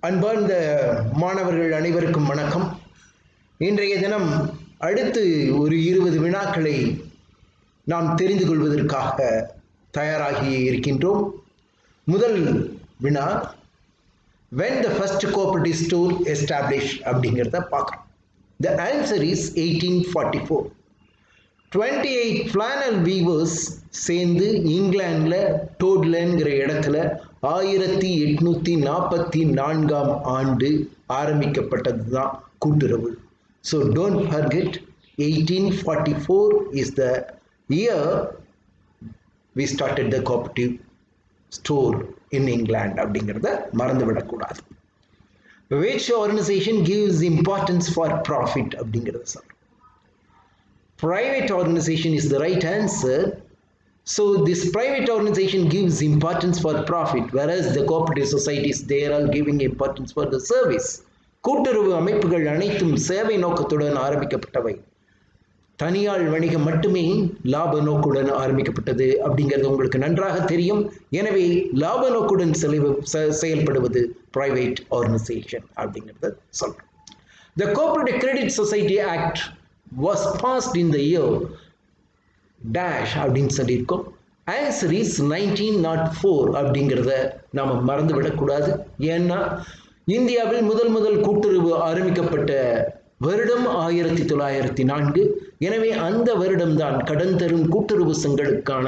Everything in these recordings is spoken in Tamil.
அன்பார்ந்த மாணவர்கள் அனைவருக்கும் வணக்கம். இன்றைய தினம் அடுத்து ஒரு 20 வினாக்களை நாம் தெரிந்து கொள்வதற்காக தயாராகி இருக்கின்றோம். முதல் வினா, when the first cooperative store established அப்படிங்கிறத பார்க்குறோம். The answer is 1844. 28 flannel weavers சேர்ந்து இங்கிலாந்தில் டோட்லன்கிற இடத்துல 1844 ஆண்டு ஆரம்பிக்கப்பட்டது தான் கூட்டுறவு. So don't forget, 1844 is the year we started the cooperative store in England அப்படிங்கிறத மறந்துவிடக்கூடாது. Which organization gives importance for profit அப்படிங்கிறத சொல்கிறோம். Private organization is the right answer. So this private organization gives importance for profit, whereas the cooperative societies, they are all giving importance for the service. கூட்டுறவு அமைப்புகள் அனைத்தும் சேவை நோக்கத்துடன் ஆரம்பிக்கப்பட்டவை. தனியார் வணிகம் மட்டுமே லாப நோக்குடன் ஆரம்பிக்கப்பட்டது அப்படிங்கிறது உங்களுக்கு நன்றாக தெரியும். எனவே லாப நோக்குடன் செயல்படுவது பிரைவேட் ஆர்கனைசேஷன் அப்படிங்கிறத சொல்றோம். The Cooperative Credit Society Act was passed in the year dash அப்படின்னு சொல்லியிருக்கோம். ஆன்சர் இஸ் 1904 அப்படிங்கிறத நாம் மறந்து விடக்கூடாது. ஏன்னா இந்தியாவில் முதல் கூட்டுறவு ஆரம்பிக்கப்பட்ட வருடம் 1904. எனவே அந்த வருடம்தான் கடன் தரும் கூட்டுறவு சங்கங்களுக்கான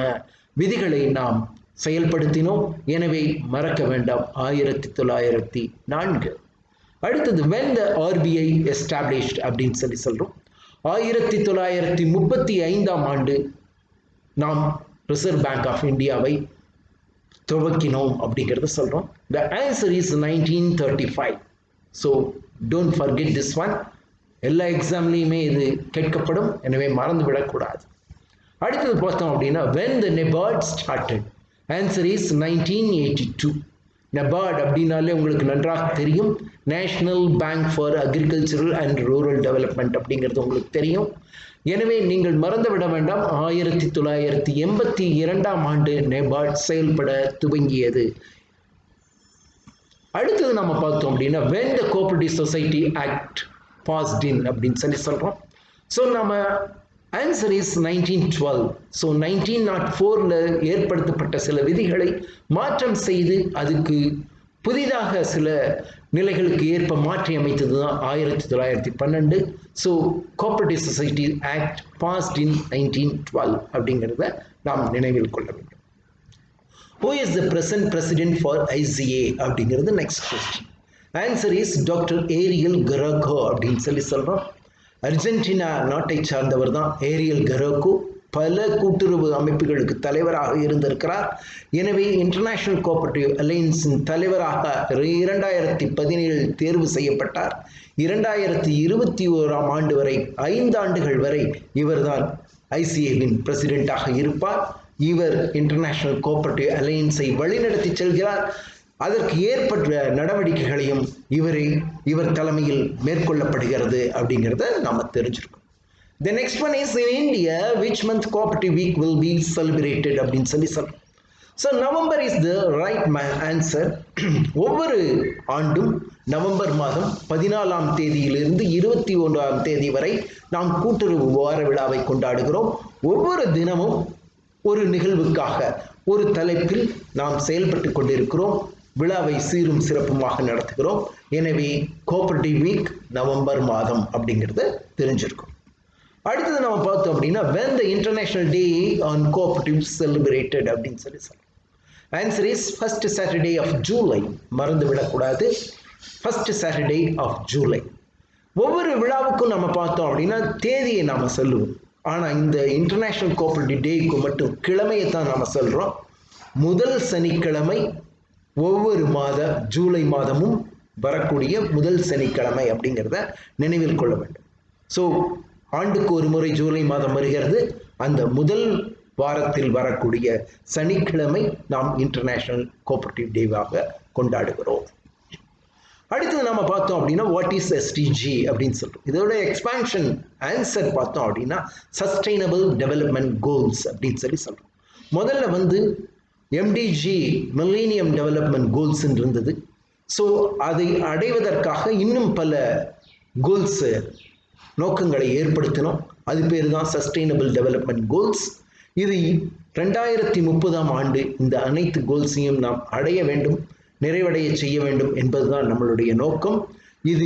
விதிகளை நாம் செயல்படுத்தினோம். எனவே மறக்க வேண்டாம், 1904. அடுத்தது when the RBI established அப்படின்னு சொல்றோம். 1935 ஆண்டு நாம் ரிசர்வ் பேங்க் ஆஃப் இந்தியாவை துவக்கினோம் அப்படிங்கிறத சொல்றோம். The answer is 1935. So don't forget this one. எல்லா எக்ஸாம்லையுமே இது கேட்கப்படும், எனவே மறந்து விடக்கூடாது. அடுத்தது பார்த்தோம் அப்படின்னா when the NABARD started. Answer is 1982. NABARD அப்படின்னாலே உங்களுக்கு நன்றாக தெரியும், national bank for agricultural and rural development அப்படிங்கிறது உங்களுக்கு தெரியும். எனவே நீங்கள் மறந்து விட வேண்டாம், 1982 ஆண்டு NABARD செயல்பட துவங்கியது. அடுத்தது நம்ம பார்த்தோம் அப்படின்னா when the Cooperative Society Act passed in அப்படின்னு சொல்றோம். ஸோ நம்ம ஆன்சர் இஸ் 1912. ஸோ 1904 ஏற்படுத்தப்பட்ட சில விதிகளை மாற்றம் செய்து அதுக்கு புதிதாக சில நிலைகளுக்கு ஏற்ப மாற்றி அமைத்தது தான் 1912. So cooperative society act passed in 1912 அப்படிங்கிறத நாம் நினைவில் கொள்ள வேண்டும். Who is the present president for ICA அப்படிங்கிறது next question. Answer is doctor Ariel Guarco அப்படின்னு சொல்றோம். அர்ஜென்டினா நாட்டை சார்ந்தவர் தான் ஏரியல் கரோகோ. பல கூட்டுறவு அமைப்புகளுக்கு தலைவராக இருந்திருக்கிறார். எனவே இன்டர்நேஷனல் கோஆபரேட்டிவ் அலையன்ஸின் தலைவராக 2017 தேர்வு செய்யப்பட்டார். 2021 ஆண்டு வரை 5 ஆண்டுகள் வரை இவர்தான் ஐசிஏவின் பிரசிடென்டாக இருப்பார். இவர் இன்டர்நேஷனல் கோஆபரேட்டிவ் அலையன்ஸை வழிநடத்தி செல்கிறார். அதற்கு ஏற்பட்ட நடவடிக்கைகளையும் இவர் தலைமையில் மேற்கொள்ளப்படுகிறது அப்படிங்கிறத நாம தெரிஞ்சிருக்கோம். The next one is in India, which month Cooperative Week will be celebrated அப்படின்னு சொல்றோம். So November is the right answer. ஒவ்வொரு ஆண்டும் நவம்பர் மாதம் 14ஆம் தேதியிலிருந்து 21ஆம் தேதி வரை நாம் கூட்டுறவு வார விழாவை கொண்டாடுகிறோம். ஒவ்வொரு தினமும் ஒரு நிகழ்வுக்காக ஒரு தலைப்பில் நாம் செயல்பட்டு கொண்டிருக்கிறோம். விழாவை சீரும் சிறப்புமாக நடத்துகிறோம். எனவே கோஆபரேட்டிவ் வீக் நவம்பர் மாதம் அப்படிங்கிறத தெரிஞ்சிருக்கும். அடுத்தது நம்ம பார்த்தோம் அப்படின்னா when the International Day on Cooperative celebrated அப்படின்னு சொல்றோம். Answer is first Saturday of July. மறந்து விடக்கூடாது, ஃபர்ஸ்ட் சாட்டர்டே ஆஃப் ஜூலை. ஒவ்வொரு விழாவுக்கும் நம்ம பார்த்தோம் அப்படின்னா தேதியை நாம சொல்லுவோம். ஆனால் இந்த இன்டர்நேஷனல் கோஆபரேட்டிவ் டேக்கு மட்டும் கிழமையை தான் நாம சொல்றோம். முதல் சனிக்கிழமை ஒவ்வொரு ஜூலை மாதமும் வரக்கூடிய முதல் சனிக்கிழமை அப்படிங்கிறத நினைவில் கொள்ள வேண்டும். ஸோ ஆண்டுக்கு ஒரு முறை ஜூலை மாதம் வருகிறது. அந்த முதல் வாரத்தில் வரக்கூடிய சனிக்கிழமை நாம் இன்டர்நேஷனல் கோஆபரேட்டிவ் டேவாக கொண்டாடுகிறோம். அடுத்தது நம்ம பார்த்தோம் அப்படின்னா வாட் இஸ் எஸ்டிஜி அப்படின்னு சொல்றோம். இதோட எக்ஸ்பான்ஷன் ஆன்சர் பார்த்தோம் அப்படின்னா சஸ்டைனபிள் டெவலப்மெண்ட் கோல்ஸ் அப்படின்னு சொல்றோம். முதல்ல MDG மில்லேனியம் டெவலப்மெண்ட் கோல்ஸ் இருந்தது. ஸோ அதை அடைவதற்காக இன்னும் பல கோல்ஸ் நோக்கங்களை ஏற்படுத்தினோம். அது பேர் தான் சஸ்டைனபிள் டெவலப்மெண்ட் கோல்ஸ். இது 2030ஆம் ஆண்டு இந்த அனைத்து கோல்ஸையும் நாம் அடைய வேண்டும், நிறைவடைய செய்ய வேண்டும் என்பதுதான் நம்மளுடைய நோக்கம். இது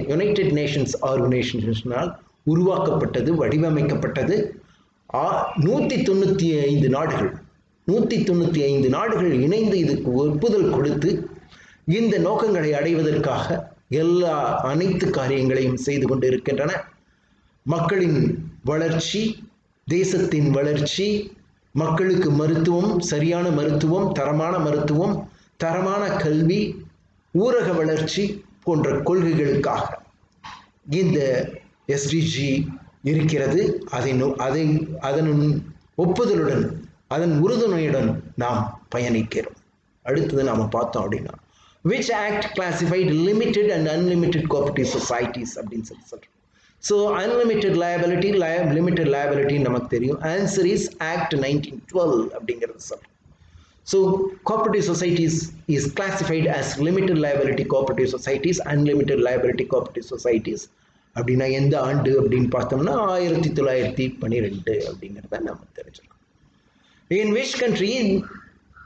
யுனைடெட் நேஷன்ஸ் ஆர்கனைசேஷனால் உருவாக்கப்பட்டது, வடிவமைக்கப்பட்டது. 195 நாடுகள் இணைந்து இதுக்கு ஒப்புதல் கொடுத்து இந்த நோக்கங்களை அடைவதற்காக அனைத்து காரியங்களையும் செய்து கொண்டு இருக்கின்றன. மக்களின் வளர்ச்சி, தேசத்தின் வளர்ச்சி, மக்களுக்கு மருத்துவம், சரியான மருத்துவம், தரமான கல்வி, ஊரக வளர்ச்சி போன்ற கொள்கைகளுக்காக இந்த எஸ்டிஜி இருக்கிறது. அதன் ஒப்புதலுடன், அதன் உறுதுணையுடன் நாம் பயணிக்கிறோம். அடுத்தது நாம பார்த்தோம் அப்படின்னா, which act classified limited and unlimited cooperative societies அப்படின்னு சொல்றோம். So unlimited liability, limited liability நமக்கு தெரியும். Answer is Act 1912 அப்படிங்கிறது சொல்றோம். So cooperative societies is classified as limited liability cooperative societies, unlimited liability cooperative societies. அப்படின்னா எந்த ஆண்டு அப்படின்னு பார்த்தோம்னா 1912 அப்படிங்கிறத நம்ம தெரிஞ்சுக்கலாம். In which country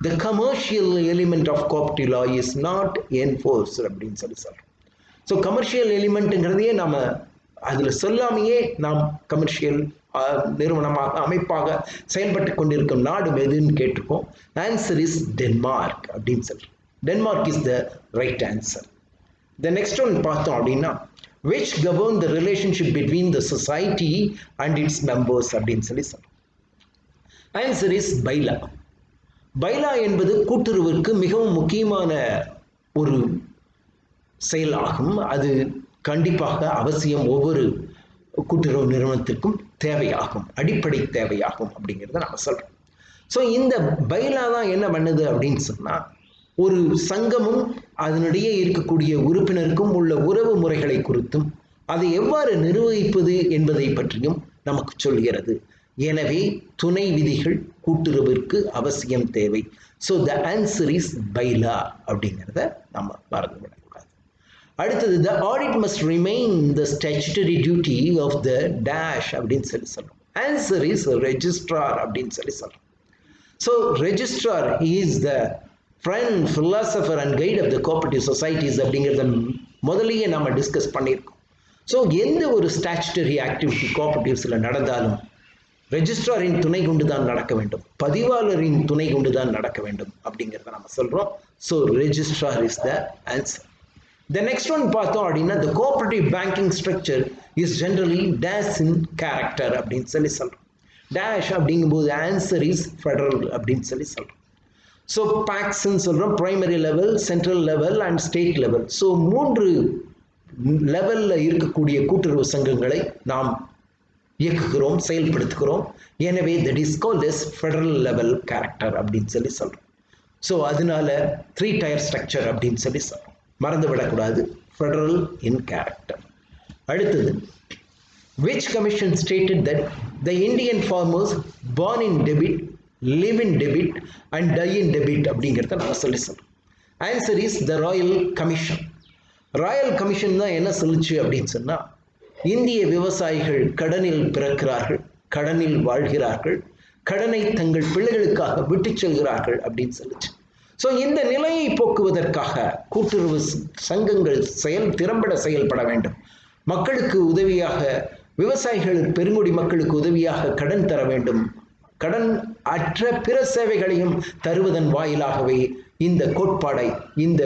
the commercial element of cooperative law is not enforced அப்படின்னு சொல்றோம். ஸோ கமர்ஷியல் எலிமெண்ட்டுங்கிறதையே நாம அதில் சொல்லாமையே நாம் கமர்ஷியல் நிறுவனமாக, அமைப்பாக செயல்பட்டு கொண்டிருக்கும் நாடு எதுன்னு கேட்டிருக்கோம். ஆன்சர் இஸ் டென்மார்க் அப்படின்னு சொல்றோம். Denmark is the right answer. The next one பார்த்தோம் அப்படின்னா, which govern the relationship between the society and its members அப்படின்னு சொல்றோம். Answer is பைலா. பைலா என்பது கூட்டுறவுக்கு மிகவும் முக்கியமான ஒரு செயலாகும். அது கண்டிப்பாக அவசியம், ஒவ்வொரு கூட்டுறவு நிறுவனத்திற்கும் தேவையாகும், அடிப்படை தேவையாகும் அப்படிங்கிறத நம்ம சொல்றோம். ஸோ இந்த பைலா தான் என்ன பண்ணுது அப்படின்னு சொன்னா, ஒரு சங்கமும் அதனிடையே இருக்கக்கூடிய உறுப்பினருக்கும் உள்ள உறவு முறைகளை குறித்தும் அதை எவ்வாறு நிர்வகிப்பது என்பதை பற்றியும் நமக்கு சொல்கிறது. எனவே துணை விதிகள் கூட்டுறவிற்கு அவசியம் தேவை. ஸோ த ஆன்சர் இஸ் பைலா அப்படிங்கிறத நம்ம மறந்துவிடக்கூடாது. அடுத்தது, the audit must remain the statutory duty of the dash அப்படின்னு சொல்றோம். ஆன்சர் இஸ் ரெஜிஸ்ட்ரார் அப்படின்னு சொல்றோம். So registrar is the friend, philosopher and guide of the cooperative societies அப்படிங்கிறத முதலையே நம்ம டிஸ்கஸ் பண்ணியிருக்கோம். ஸோ எந்த ஒரு ஸ்டாச்சுட்டரி ஆக்டிவிட்டி கோஆபரேட்டிவ்ஸில் நடந்தாலும் ரெஜிஸ்ட்ராரின் துணை கொண்டு தான் நடக்க வேண்டும், பதிவாளரின் துணை கொண்டு தான் நடக்க வேண்டும் அப்படிங்கிறத நம்ம சொல்றோம். So registrar is the answer. The next one பார்த்தோம் அப்படின்னா, the cooperative banking structure is generally dash in character அப்படின்னு சொல்றோம். dash அப்படிங்கும்போது ஆன்சர் இஸ் ஃபெடரல் அப்படின்னு சொல்றோம். ஸோ பேக்ஸ்ன்னு சொல்றோம், primary level, central level and state level. So 3 லெவல்ல இருக்கக்கூடிய கூட்டுறவு சங்கங்களை நாம் இயக்குகிறோம், செயல்படுத்துகிறோம். எனவே that is called as federal level character அப்படின்னு சொல்றோம். ஸோ அதனால 3 tier ஸ்ட்ரக்சர் அப்படின்னு சொல்றோம். மறந்து விடக்கூடாது, ஃபெடரல் இன் கேரக்டர். அடுத்தது, which commission stated that the Indian farmers born in debit, live in debit and die in debit அப்படிங்கிறத நம்ம சொல்றோம். Answer is the royal commission. Royal commission தான் என்ன சொல்லுச்சு அப்படின்னு சொன்னா, இந்திய விவசாயிகள் கடனில் பிறக்கிறார்கள், கடனில் வாழ்கிறார்கள், கடனை தங்கள் பிள்ளைகளுக்காக விட்டு செல்கிறார்கள் அப்படின்னு சொல்லுச்சு. ஸோ இந்த நிலையை போக்குவதற்காக கூட்டுறவு சங்கங்கள் திறம்பட செயல்பட வேண்டும். மக்களுக்கு உதவியாக, விவசாயிகள், பெருங்குடி மக்களுக்கு உதவியாக கடன் தர வேண்டும். கடன் அற்ற பிற சேவைகளையும் தருவதன் வாயிலாகவே இந்த கோட்பாடை, இந்த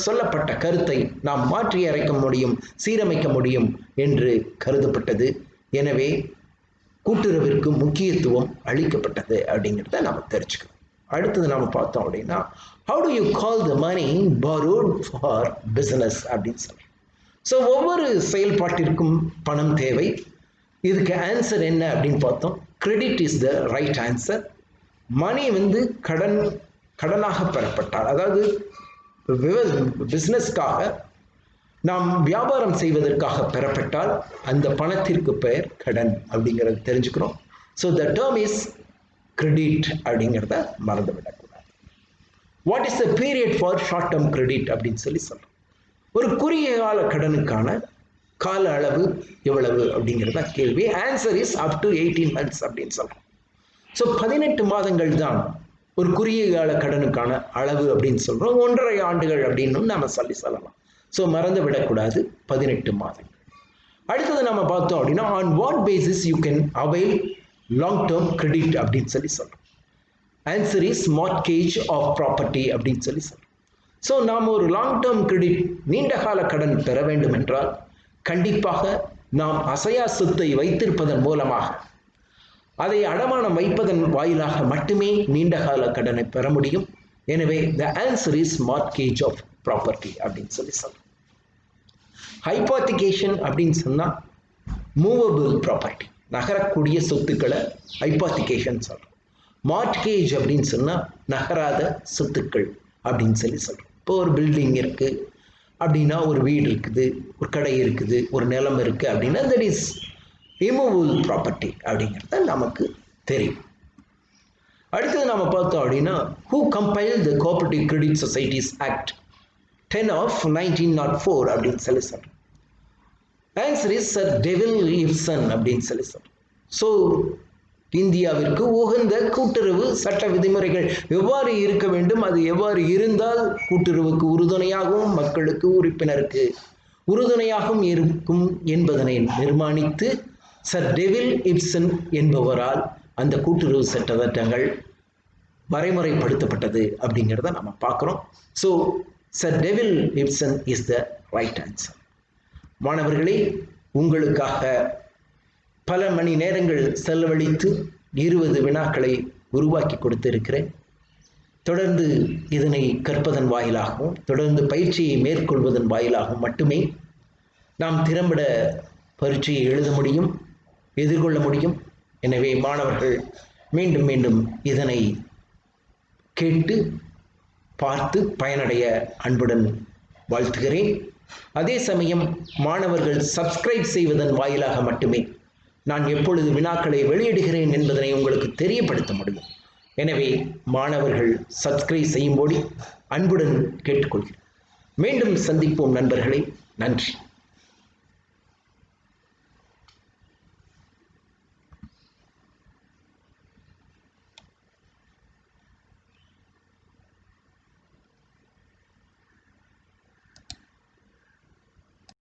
சொல்லப்பட்ட கருத்தை நாம் மாற்றி அமைக்க முடியும், சீரமைக்க முடியும் என்று கருதப்பட்டது. எனவே கூட்டுறவிற்கு முக்கியத்துவம் அளிக்கப்பட்டது அப்படிங்கிறத நாம் தெரிஞ்சுக்கணும். அடுத்தது நாம பார்த்தோம் அப்படின்னா, how do you call the money borrowed for business அப்படின்னு சொல்றோம். ஸோ ஒவ்வொரு செயல்பாட்டிற்கும் பணம் தேவை. இதுக்கு ஆன்சர் என்ன அப்படின்னு பார்த்தோம். Credit is the right answer. மணி கடனாக பெறப்பட்டால், அதாவது பிஸ்னஸ்க்காக நாம் வியாபாரம் செய்வதற்காக பெறப்பட்டால் அந்த பணத்திற்கு பெயர் கடன் அப்படிங்கிறத தெரிஞ்சுக்கிறோம். So the term is credit அப்படிங்கிறத மறந்து விடக்கூடாது. What is the period for short term credit அப்படின்னு சொல்லி சொல்றோம். ஒரு குறுகிய கால கடனுக்கான கால அளவு எவ்வளவு அப்படிங்கிறத கேள்வி. Answer is up to 18 months அப்படின்னு சொல்றோம். ஸோ 18 மாதங்கள் தான் ஒரு குறுகிய கால கடனுக்கான அளவு அப்படின்னு சொல்றோம். 1.5 ஆண்டுகள் அப்படின்னு நம்ம சொல்லலாம். ஸோ மறந்து விடக்கூடாது, 18 மாதங்கள். அடுத்தது நம்ம பார்த்தோம் அப்படின்னா on what basis you can avail long term credit அப்படின்னு சொல்லி சொல்றோம். Answer is mortgage of property அப்படின்னு சொல்லி சொல்றோம். ஸோ நாம் ஒரு லாங் டேர்ம் கிரெடிட் நீண்ட கால கடன் பெற வேண்டும் என்றால் கண்டிப்பாக நாம் அசையா சொத்தை வைத்திருப்பதன் மூலமாக அதை அடமானம் வைப்பதன் வாயிலாக மட்டுமே நீண்ட கால கடனை பெற முடியும். எனவே the answer is mortgage of property அப்படின்னு சொல்லி சொல்றோம். ஹைபாத்திகேஷன் அப்படின்னு சொன்னா மூவபிள் ப்ராப்பர்ட்டி, நகரக்கூடிய சொத்துக்களை ஹைபாத்திகேஷன் சொல்றோம். மார்ட்கேஜ் அப்படின்னு சொன்னா நகராத சொத்துக்கள் அப்படின்னு சொல்லி சொல்றோம். இப்போ ஒரு பில்டிங் இருக்கு அப்படின்னா, ஒரு வீடு இருக்குது, ஒரு கடை இருக்குது, ஒரு நிலம் இருக்கு அப்படின்னா தட் இஸ் இமூவபிள் ப்ராப்பர்ட்டி அப்படிங்கிறது நமக்கு தெரியும். அடுத்தது நம்ம பார்த்தோம் அப்படின்னா who compile the cooperative credit societies act 10 of 1904 அப்படின்னு சொல்லி சொல்றோம். ஆன்சர் இஸ் சர் டெவில் இப்சன் அப்படின்னு சொல்லி சொல்றோம். ஸோ இந்தியாவிற்கு உகந்த கூட்டுறவு சட்ட விதிமுறைகள் எவ்வாறு இருக்க வேண்டும், அது எவ்வாறு இருந்தால் கூட்டுறவுக்கு உறுதுணையாகவும் மக்களுக்கு உறுப்பினருக்கு உறுதுணையாகவும் இருக்கும் என்பதனை நிர்மாணித்து சர் டெவில் இப்சன் என்பவரால் அந்த கூட்டுறவு சட்டங்கள் வரைமுறைப்படுத்தப்பட்டது அப்படிங்கிறத நம்ம பார்க்குறோம். So sir Devil Ibsen is the right answer. மாணவர்களே, உங்களுக்காக பல மணி நேரங்கள் செலவழித்து 20 வினாக்களை உருவாக்கி கொடுத்திருக்கிறேன். தொடர்ந்து இதனை கற்பதன் வாயிலாகவும் தொடர்ந்து பயிற்சியை மேற்கொள்வதன் வாயிலாகவும் மட்டுமே நாம் திறம்பட பரீட்சையை எழுத முடியும், எதிர்கொள்ள முடியும். எனவே மாணவர்கள் மீண்டும் மீண்டும் இதனை கேட்டு பார்த்து பயனடைய அன்புடன் வாழ்த்துகிறேன். அதே சமயம் மாணவர்கள் சப்ஸ்கிரைப் செய்வதன் வாயிலாக மட்டுமே நான் எப்பொழுது வினாக்களை வெளியிடுகிறேன் என்பதனை உங்களுக்கு தெரியப்படுத்த முடியும். எனவே மாணவர்கள் சப்ஸ்கிரைப் செய்யும்படி அன்புடன் கேட்டுக்கொள்கிறேன். மீண்டும் சந்திப்போம் நண்பர்களே. நன்றி.